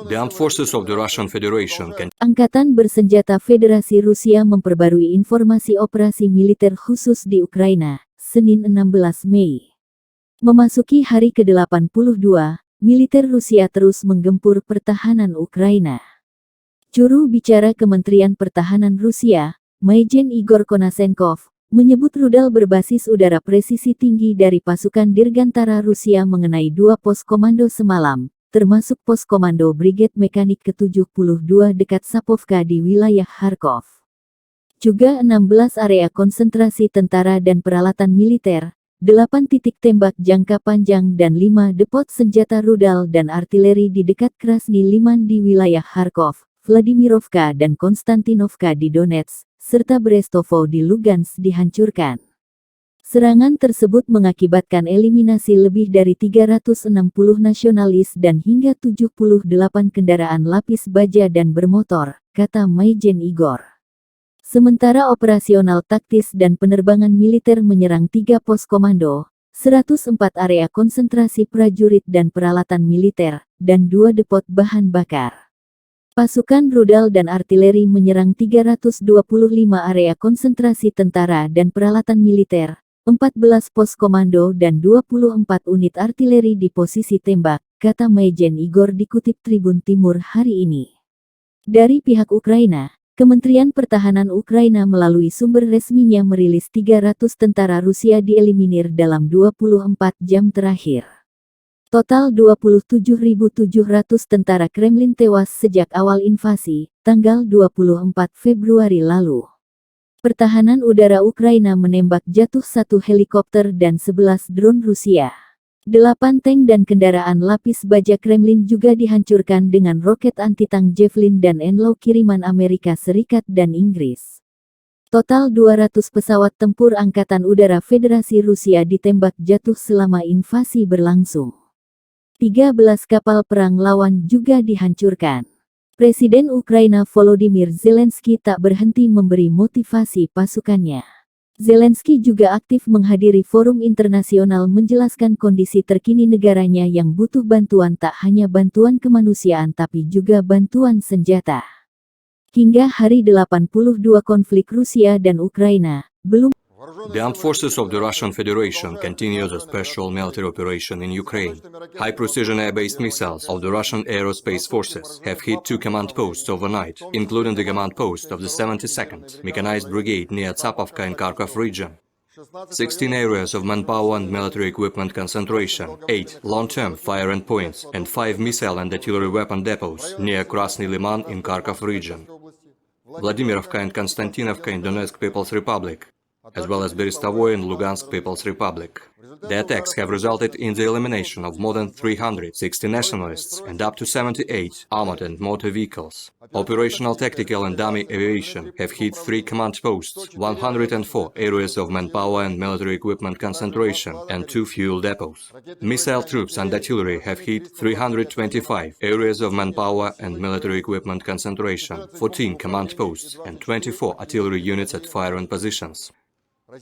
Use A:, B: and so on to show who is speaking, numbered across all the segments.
A: The armed forces of the Russian Federation can
B: Angkatan Bersenjata Federasi Rusia memperbarui informasi operasi militer khusus di Ukraina, Senin 16 Mei. Memasuki hari ke-82, militer Rusia terus menggempur pertahanan Ukraina. Juru bicara Kementerian Pertahanan Rusia, Majen Igor Konasenkov, menyebut rudal berbasis udara presisi tinggi dari pasukan Dirgantara Rusia mengenai 2 pos komando semalam, termasuk pos komando Brigade Mekanik ke-72 dekat Sapovka di wilayah Kharkov. Juga 16 area konsentrasi tentara dan peralatan militer, 8 titik tembak jangka panjang dan 5 depot senjata rudal dan artileri di dekat Krasny Liman di wilayah Kharkov, Vladimirovka dan Konstantinovka di Donetsk, serta Brestovo di Lugansk dihancurkan. Serangan tersebut mengakibatkan eliminasi lebih dari 360 nasionalis dan hingga 78 kendaraan lapis baja dan bermotor, kata Majen Igor. Sementara operasional taktis dan penerbangan militer menyerang 3 pos komando, 104 area konsentrasi prajurit dan peralatan militer, dan 2 depot bahan bakar. Pasukan rudal dan artileri menyerang 325 area konsentrasi tentara dan peralatan militer, 14 pos komando dan 24 unit artileri di posisi tembak, kata Majen Igor dikutip Tribun Timur hari ini. Dari pihak Ukraina, Kementerian Pertahanan Ukraina melalui sumber resminya merilis 300 tentara Rusia dieliminir dalam 24 jam terakhir. Total 27.700 tentara Kremlin tewas sejak awal invasi, tanggal 24 Februari lalu. Pertahanan udara Ukraina menembak jatuh 1 helikopter dan 11 drone Rusia. 8 tank dan kendaraan lapis baja Kremlin juga dihancurkan dengan roket anti-tank Javelin dan Enlaw kiriman Amerika Serikat dan Inggris. Total 200 pesawat tempur Angkatan Udara Federasi Rusia ditembak jatuh selama invasi berlangsung. 13 kapal perang lawan juga dihancurkan. Presiden Ukraina Volodymyr Zelensky tak berhenti memberi motivasi pasukannya. Zelensky juga aktif menghadiri forum internasional menjelaskan kondisi terkini negaranya yang butuh bantuan, tak hanya bantuan kemanusiaan tapi juga bantuan senjata. Hingga hari 82 konflik Rusia dan Ukraina, belum
A: The armed forces of the Russian Federation continue the special military operation in Ukraine. High-precision air-based missiles of the Russian Aerospace Forces have hit 2 command posts overnight, including the command post of the 72nd Mechanized Brigade near Tsapovka in Kharkov region. 16 areas of manpower and military equipment concentration, 8 long-term fire endpoints, and 5 missile and artillery weapon depots near Krasny Liman in Kharkov region. Vladimirovka and Konstantinovka in Donetsk People's Republic, as well as Berestovo and Lugansk People's Republic. The attacks have resulted in the elimination of more than 360 nationalists and up to 78 armored and motor vehicles. Operational, tactical and dummy aviation have hit 3 command posts, 104 areas of manpower and military equipment concentration, and 2 fuel depots. Missile troops and artillery have hit 325 areas of manpower and military equipment concentration, 14 command posts, and 24 artillery units at firing positions.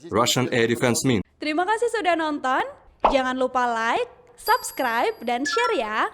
A: Russian Air Defense Means.
C: Terima kasih sudah nonton. Jangan lupa like, subscribe, dan share ya.